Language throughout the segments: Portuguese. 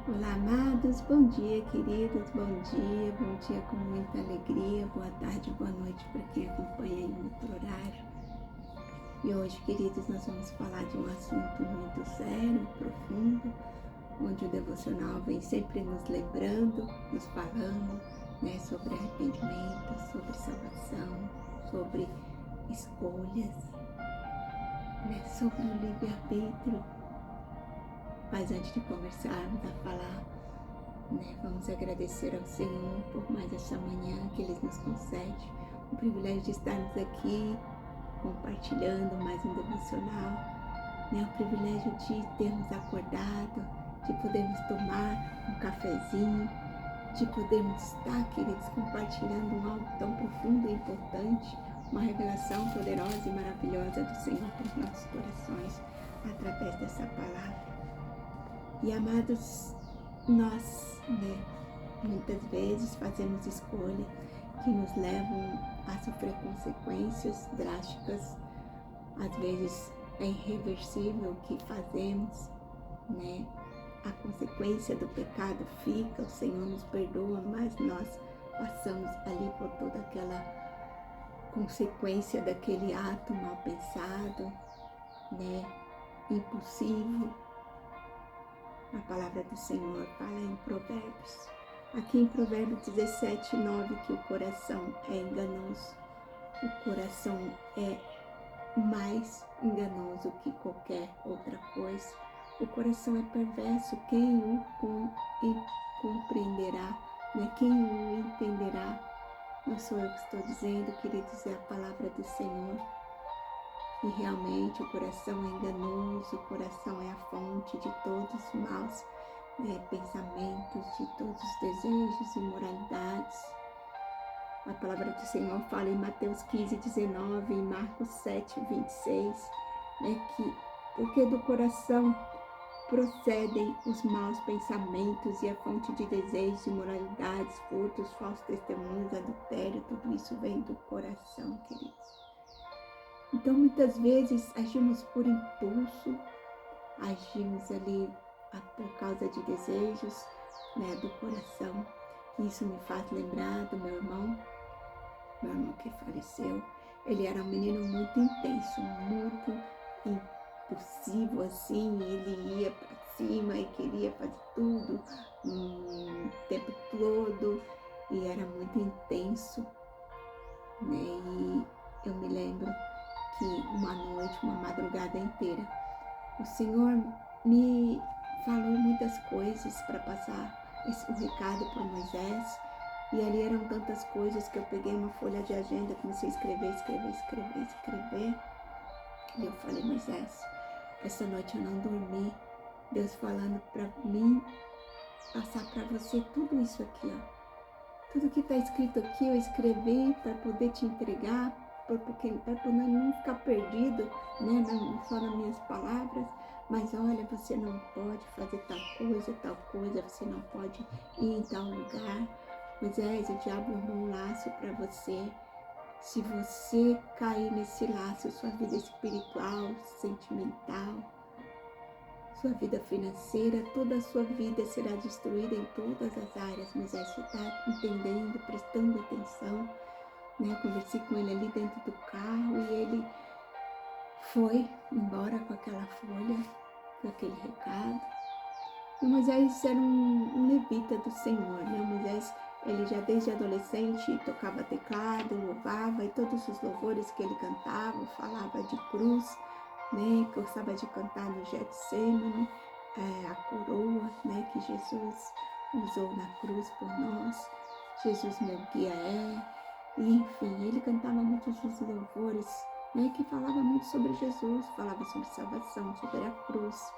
Olá, amados, bom dia, queridos, bom dia com muita alegria, boa tarde, boa noite para quem acompanha em outro horário. E hoje, queridos, nós vamos falar de um assunto muito sério, profundo, onde o devocional vem sempre nos lembrando, nos falando, sobre arrependimento, sobre salvação, sobre escolhas, sobre o livre-arbítrio. Mas antes de começarmos a falar, vamos agradecer ao Senhor por mais essa manhã que Ele nos concede, o privilégio de estarmos aqui compartilhando mais um devocional, o privilégio de termos acordado, de podermos tomar um cafezinho, de podermos estar, queridos, compartilhando algo tão profundo e importante, uma revelação poderosa e maravilhosa do Senhor para os nossos corações, através dessa palavra. E amados, nós, muitas vezes fazemos escolhas que nos levam a sofrer consequências drásticas. Às vezes é irreversível o que fazemos, A consequência do pecado fica, o Senhor nos perdoa, mas nós passamos ali por toda aquela consequência daquele ato mal pensado, impulsivo. A palavra do Senhor fala em Provérbios, aqui em Provérbios 17, 9, que o coração é enganoso. O coração é mais enganoso que qualquer outra coisa. O coração é perverso, quem o compreenderá, quem o entenderá? Não sou eu que estou dizendo, queridos, é a palavra do Senhor. E realmente o coração é enganoso, o coração é a fonte de todos os maus pensamentos, de todos os desejos e imoralidades. A palavra do Senhor fala em Mateus 15, 19, em Marcos 7, 26, porque do coração procedem os maus pensamentos e a fonte de desejos, imoralidades, furtos, falsos testemunhos, adultério, tudo isso vem do coração, queridos. Então, muitas vezes, agimos por impulso, agimos ali por causa de desejos do coração. Isso me faz lembrar do meu irmão que faleceu. Ele era um menino muito intenso, muito impulsivo, assim, ele ia para cima e queria fazer tudo o tempo todo, e era muito intenso, E eu me lembro que uma noite, uma madrugada inteira, o Senhor me falou muitas coisas para passar o recado para Moisés, e ali eram tantas coisas que eu peguei uma folha de agenda, comecei a escrever, e eu falei: Moisés, essa noite eu não dormi, Deus falando para mim passar para você tudo isso aqui, tudo que está escrito aqui eu escrevi para poder te entregar, para não ficar perdido, só nas minhas palavras, mas olha, você não pode fazer tal coisa, você não pode ir em tal lugar. Moisés, o diabo armou um laço para você. Se você cair nesse laço, sua vida espiritual, sentimental, sua vida financeira, toda a sua vida será destruída em todas as áreas. Moisés, você está entendendo, prestando atenção? Eu conversei com ele ali dentro do carro e ele foi embora com aquela folha, com aquele recado. E Moisés era um levita do Senhor, Moisés, ele já desde adolescente tocava teclado, louvava, e todos os louvores que ele cantava, falava de cruz, gostava de cantar no Getsemane, a coroa, que Jesus usou na cruz por nós. Jesus meu guia e enfim, ele cantava muitos os louvores, que falava muito sobre Jesus, falava sobre salvação, sobre a cruz.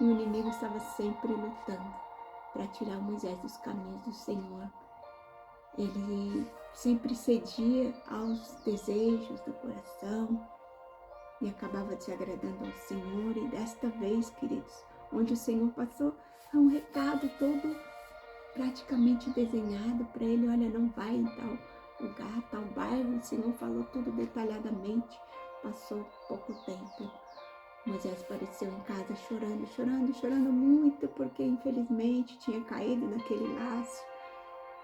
E o inimigo estava sempre lutando para tirar Moisés dos caminhos do Senhor. Ele sempre cedia aos desejos do coração e acabava desagradando ao Senhor. E desta vez, queridos, onde o Senhor passou um recado todo praticamente desenhado para ele: olha, não vai em tal lugar, tal bairro. O Senhor falou tudo detalhadamente. Passou pouco tempo, Moisés apareceu em casa chorando, chorando, chorando muito, porque infelizmente tinha caído naquele laço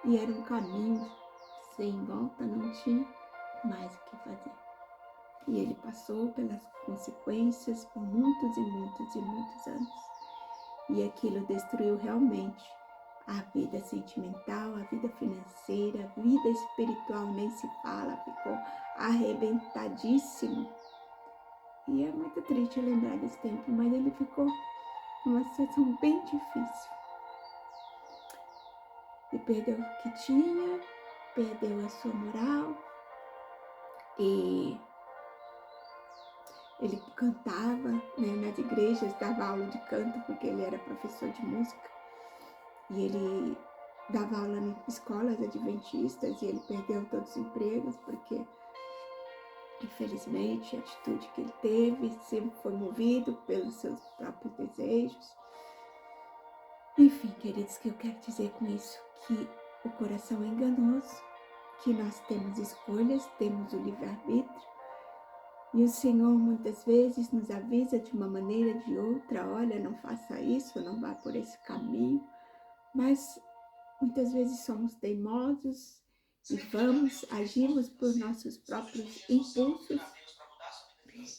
e era um caminho sem volta, não tinha mais o que fazer. E ele passou pelas consequências por muitos e muitos e muitos anos. E aquilo destruiu realmente a vida sentimental, a vida financeira, a vida espiritual nem se fala, ficou arrebentadíssimo. E é muito triste lembrar desse tempo, mas ele ficou numa situação bem difícil. E perdeu o que tinha, perdeu a sua moral, e ele cantava, né, nas igrejas, dava aula de canto, porque ele era professor de música. E ele dava aula em escolas adventistas e ele perdeu todos os empregos, porque, infelizmente, a atitude que ele teve sempre foi movido pelos seus próprios desejos. Enfim, queridos, o que eu quero dizer com isso? Que o coração é enganoso, que nós temos escolhas, temos o livre-arbítrio, e o Senhor muitas vezes nos avisa de uma maneira ou de outra: olha, não faça isso, não vá por esse caminho. Mas muitas vezes somos teimosos e agimos por nossos próprios impulsos,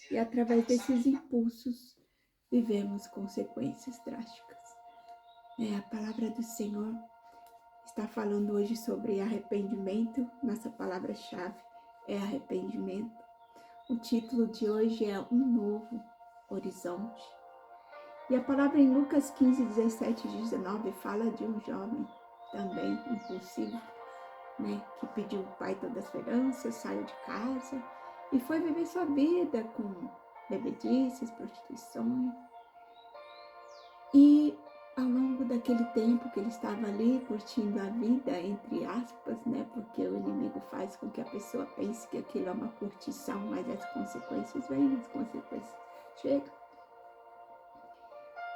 e através desses impulsos vivemos consequências drásticas. A palavra do Senhor está falando hoje sobre arrependimento. Nossa palavra-chave é arrependimento. O título de hoje é Um Novo Horizonte. E a palavra em Lucas 15, 17 e 19 fala de um jovem também impulsivo, né, que pediu o pai todas as heranças, saiu de casa e foi viver sua vida com bebedices, prostituições. E ao longo daquele tempo que ele estava ali curtindo a vida, entre aspas, né, porque o inimigo faz com que a pessoa pense que aquilo é uma curtição, mas as consequências vêm, as consequências chegam.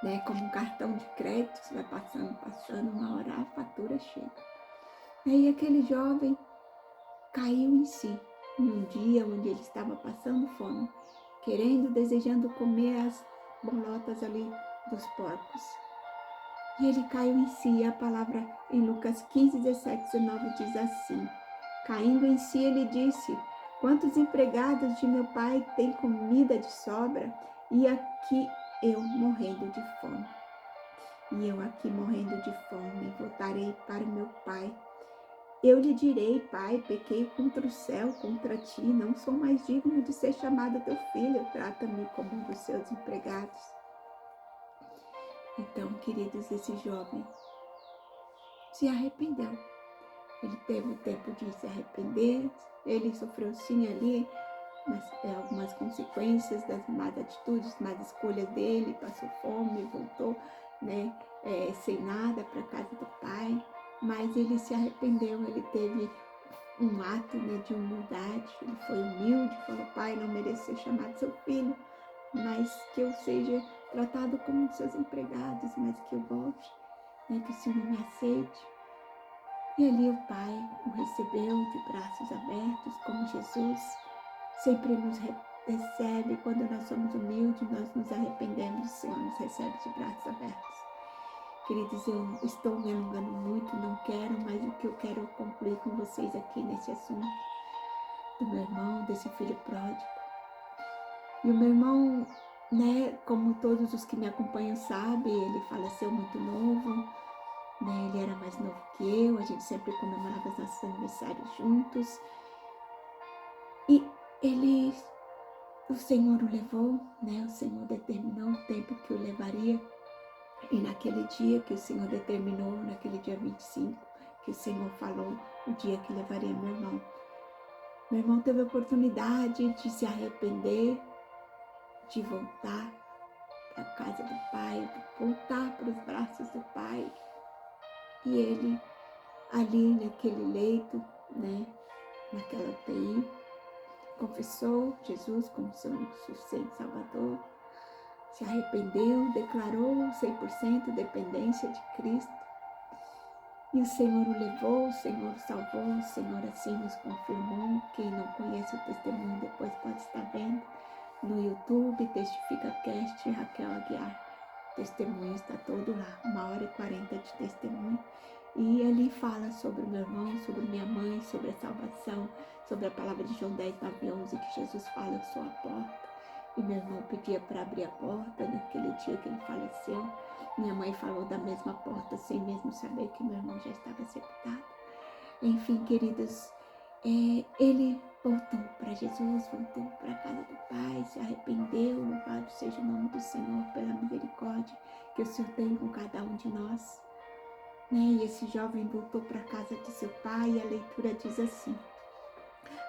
Né, como um cartão de crédito, você vai passando, uma hora a fatura chega. E aí aquele jovem caiu em si, num dia onde ele estava passando fome, desejando comer as bolotas ali dos porcos. E ele caiu em si, e a palavra em Lucas 15, 17, 19 diz assim: caindo em si, ele disse: quantos empregados de meu pai têm comida de sobra, e aqui eu morrendo de fome. E eu aqui morrendo de fome, voltarei para o meu pai. Eu lhe direi: pai, pequei contra o céu, contra ti, não sou mais digno de ser chamado teu filho, trata-me como um dos seus empregados. Então, queridos, esse jovem se arrependeu. Ele teve o tempo de se arrepender, ele sofreu sim ali algumas consequências das más atitudes, más escolhas dele, passou fome, voltou, né, sem nada para a casa do pai, mas ele se arrependeu, ele teve um ato, né, de humildade, ele foi humilde, falou: pai, não mereço ser chamado seu filho, mas que eu seja tratado como um dos seus empregados, mas que eu volte, né, que o Senhor me aceite. E ali o pai o recebeu de braços abertos, como Jesus sempre nos recebe. Quando nós somos humildes, nós nos arrependemos, o Senhor nos recebe de braços abertos. Queridos, eu estou me alongando muito, não quero, mas o que eu quero concluir com vocês aqui nesse assunto do meu irmão, desse filho pródigo. E o meu irmão, né, como todos os que me acompanham sabem, ele faleceu muito novo, né, ele era mais novo que eu, a gente sempre comemorava os nossos aniversários juntos. E o Senhor o levou, né, o Senhor determinou o tempo que o levaria. E naquele dia que o Senhor determinou, naquele dia 25, que o Senhor falou, o dia que levaria meu irmão teve a oportunidade de se arrepender, de voltar para a casa do Pai, voltar para os braços do Pai. E ele, ali naquele leito, né, naquela UTI, confessou Jesus como seu único suficiente Salvador, se arrependeu, declarou 100% dependência de Cristo. E o Senhor o levou, o Senhor o salvou, o Senhor assim nos confirmou. Quem não conhece o testemunho depois pode estar vendo. no YouTube, Testifica Cast, Raquel Aguiar. Testemunho está todo lá, 1h40 de testemunho. E ele fala sobre o meu irmão, sobre minha mãe, sobre a salvação, sobre a palavra de João 10:9-11, que Jesus fala: eu sou a porta. E meu irmão pedia para abrir a porta naquele dia que ele faleceu. Minha mãe falou da mesma porta, sem mesmo saber que meu irmão já estava sepultado. Enfim, queridos, ele voltou para Jesus, voltou para a casa do Pai, se arrependeu. Louvado seja o nome do Senhor pela misericórdia que o Senhor tem com cada um de nós. E esse jovem voltou para a casa de seu pai, e a leitura diz assim: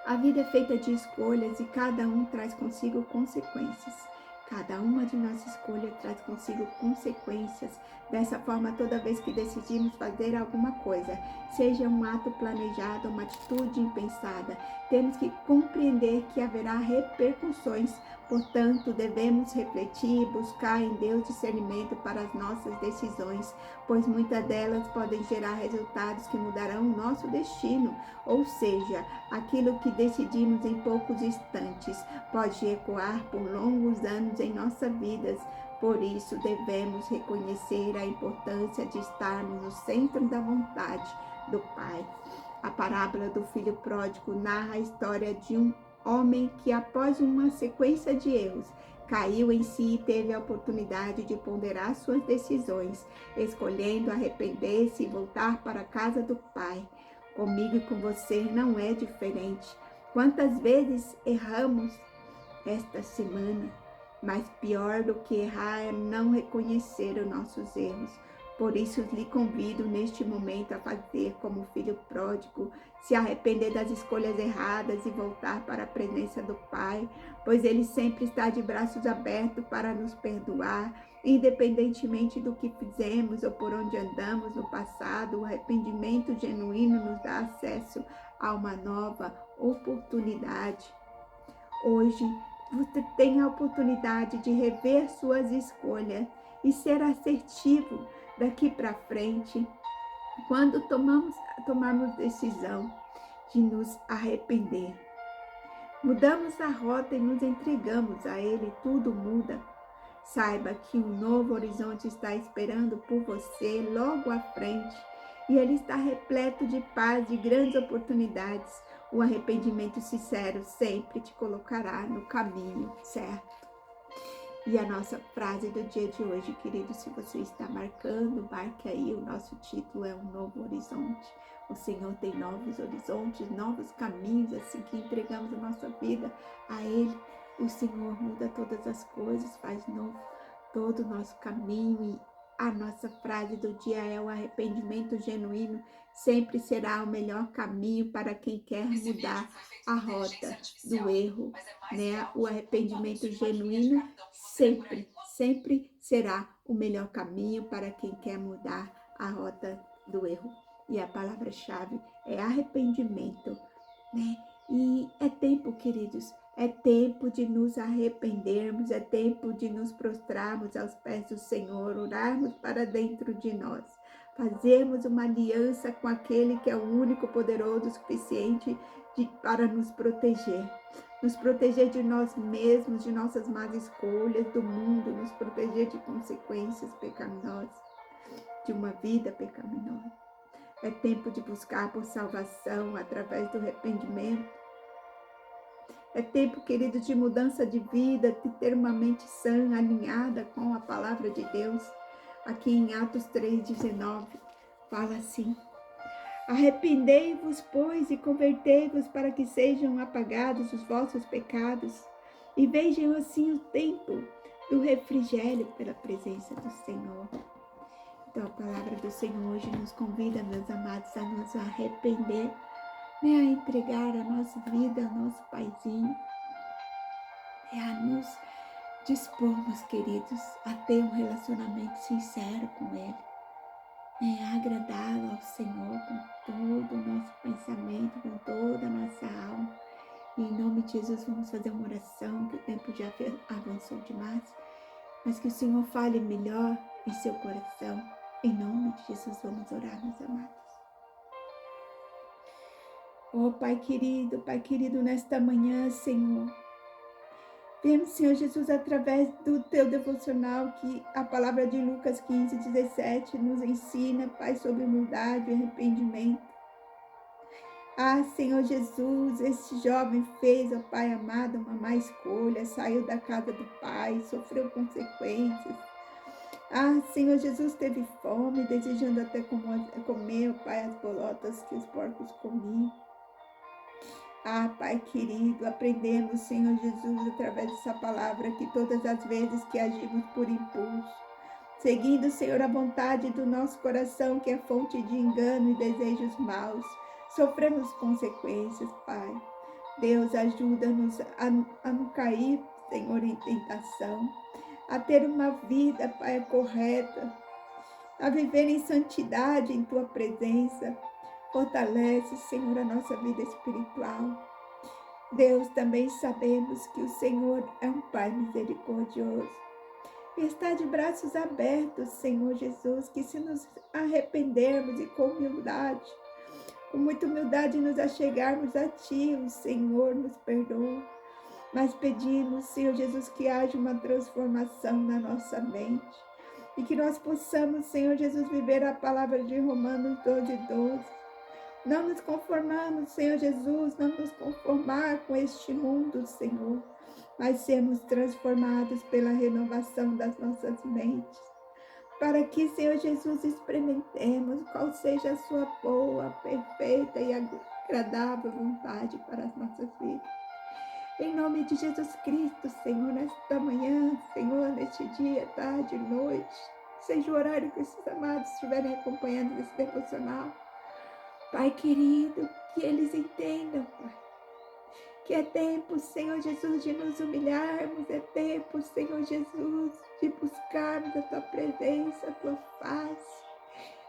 a vida é feita de escolhas e cada um traz consigo consequências. Cada uma de nossas escolhas traz consigo consequências. Dessa forma, toda vez que decidimos fazer alguma coisa, seja um ato planejado, uma atitude impensada, temos que compreender que haverá repercussões. Portanto, devemos refletir e buscar em Deus discernimento para as nossas decisões, pois muitas delas podem gerar resultados que mudarão o nosso destino, ou seja, aquilo que decidimos em poucos instantes pode ecoar por longos anos em nossas vidas. Por isso, devemos reconhecer a importância de estarmos no centro da vontade do Pai. A parábola do filho pródigo narra a história de um homem que, após uma sequência de erros, caiu em si e teve a oportunidade de ponderar suas decisões, escolhendo arrepender-se e voltar para a casa do Pai. Comigo e com você não é diferente. Quantas vezes erramos esta semana? Mas pior do que errar é não reconhecer os nossos erros. Por isso, lhe convido neste momento a fazer como o filho pródigo, se arrepender das escolhas erradas e voltar para a presença do Pai, pois Ele sempre está de braços abertos para nos perdoar, independentemente do que fizemos ou por onde andamos no passado. O arrependimento genuíno nos dá acesso a uma nova oportunidade. Hoje, você tem a oportunidade de rever suas escolhas e ser assertivo daqui para frente, quando tomarmos decisão de nos arrepender. Mudamos a rota e nos entregamos a Ele, tudo muda. Saiba que um novo horizonte está esperando por você logo à frente, e ele está repleto de paz, de grandes oportunidades. O arrependimento sincero sempre te colocará no caminho certo. E a nossa frase do dia de hoje, querido, se você está marcando, marque aí, o nosso título é Um Novo Horizonte. O Senhor tem novos horizontes, novos caminhos, assim que entregamos a nossa vida a Ele. O Senhor muda todas as coisas, faz novo todo o nosso caminho. E a nossa frase do dia é: o arrependimento genuíno sempre será o melhor caminho para quem quer mudar a rota do erro, né? O arrependimento genuíno sempre será o melhor caminho para quem quer mudar a rota do erro. E a palavra-chave é arrependimento, né? E é tempo, queridos, é tempo de nos arrependermos, é tempo de nos prostrarmos aos pés do Senhor, orarmos para dentro de nós, fazermos uma aliança com aquele que é o único poderoso o suficiente para nos proteger de nós mesmos, de nossas más escolhas, do mundo, nos proteger de consequências pecaminosas, de uma vida pecaminosa. É tempo de buscar por salvação através do arrependimento. É tempo, querido, de mudança de vida, de ter uma mente sã, alinhada com a palavra de Deus. Aqui em Atos 3:19, fala assim: arrependei-vos, pois, e convertei-vos para que sejam apagados os vossos pecados, e vejam assim o tempo do refrigério pela presença do Senhor. Então, a palavra do Senhor hoje nos convida, meus amados, a nos arrepender, a entregar a nossa vida ao nosso Paizinho, a nos dispormos, queridos, a ter um relacionamento sincero com Ele, a agradá-lo ao Senhor com todo o nosso pensamento, com toda a nossa alma. E em nome de Jesus vamos fazer uma oração, que o tempo já avançou demais, mas que o Senhor fale melhor em seu coração. Em nome de Jesus vamos orar, meus amados. Oh, Pai querido, nesta manhã, Senhor, Vemos, Senhor Jesus, através do teu devocional, que a palavra de Lucas 15:17 nos ensina, Pai, sobre humildade e arrependimento. Senhor Jesus, esse jovem fez, ó Pai amado, uma má escolha, saiu da casa do Pai, sofreu consequências. Senhor Jesus, teve fome, desejando até comer, ó Pai, as bolotas que os porcos comiam. Pai querido, aprendemos, Senhor Jesus, através dessa palavra, que todas as vezes que agimos por impulso, seguindo, Senhor, a vontade do nosso coração, que é fonte de engano e desejos maus, sofremos consequências, Pai. Deus, ajuda-nos a não cair, Senhor, em tentação, a ter uma vida, Pai, correta, a viver em santidade em Tua presença. Fortalece, Senhor, a nossa vida espiritual. Deus, também sabemos que o Senhor é um Pai misericordioso. Está de braços abertos, Senhor Jesus, que se nos arrependermos e com muita humildade nos achegarmos a Ti, o Senhor nos perdoa. Mas pedimos, Senhor Jesus, que haja uma transformação na nossa mente e que nós possamos, Senhor Jesus, viver a palavra de Romanos 12:12. Não nos conformamos, Senhor Jesus, não nos conformar com este mundo, Senhor, mas sermos transformados pela renovação das nossas mentes, para que, Senhor Jesus, experimentemos qual seja a sua boa, perfeita e agradável vontade para as nossas vidas. Em nome de Jesus Cristo, Senhor, nesta manhã, Senhor, neste dia, tarde, noite, seja o horário que esses amados estiverem acompanhando esse devocional, Pai querido, que eles entendam, Pai, que é tempo, Senhor Jesus, de nos humilharmos, é tempo, Senhor Jesus, de buscarmos a Tua presença, a Tua face.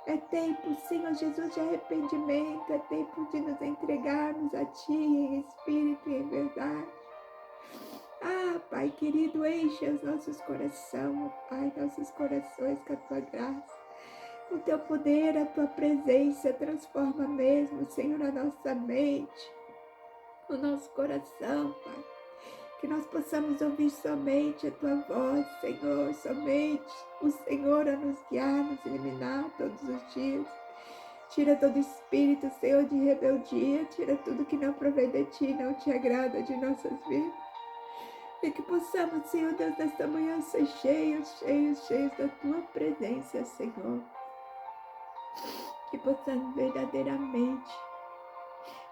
É tempo, Senhor Jesus, de arrependimento, é tempo de nos entregarmos a Ti em espírito e em verdade. Pai querido, enche os nossos corações, Pai, nossos corações com a Tua graça. O Teu poder, a Tua presença transforma mesmo, Senhor, a nossa mente, o nosso coração, Pai. Que nós possamos ouvir somente a Tua voz, Senhor, somente o Senhor a nos guiar, nos iluminar todos os dias. Tira todo espírito, Senhor, de rebeldia, tira tudo que não provém de Ti, não Te agrada de nossas vidas. E que possamos, Senhor Deus, nesta manhã ser cheios da Tua presença, Senhor. Que possamos verdadeiramente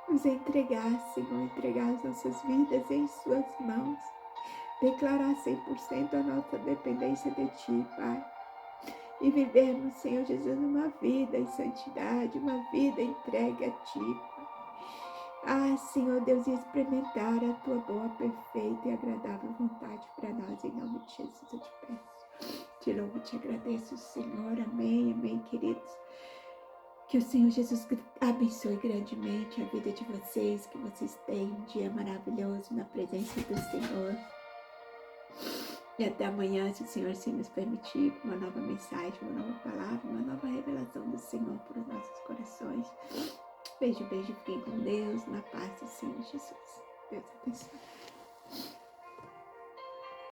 nos entregar, Senhor, entregar as nossas vidas em Suas mãos. Declarar 100% a nossa dependência de Ti, Pai. E vivermos, Senhor Jesus, uma vida em santidade, uma vida entregue a Ti, Pai. Senhor Deus, e experimentar a Tua boa, perfeita e agradável vontade para nós, em nome de Jesus eu te peço. Te louvo e te agradeço, Senhor. Amém, amém, queridos. Que o Senhor Jesus abençoe grandemente a vida de vocês, que vocês tenham um dia maravilhoso na presença do Senhor. E até amanhã, se o Senhor se nos permitir, uma nova mensagem, uma nova palavra, uma nova revelação do Senhor para os nossos corações. Beijo, beijo, fiquem com Deus, na paz do Senhor Jesus. Deus abençoe.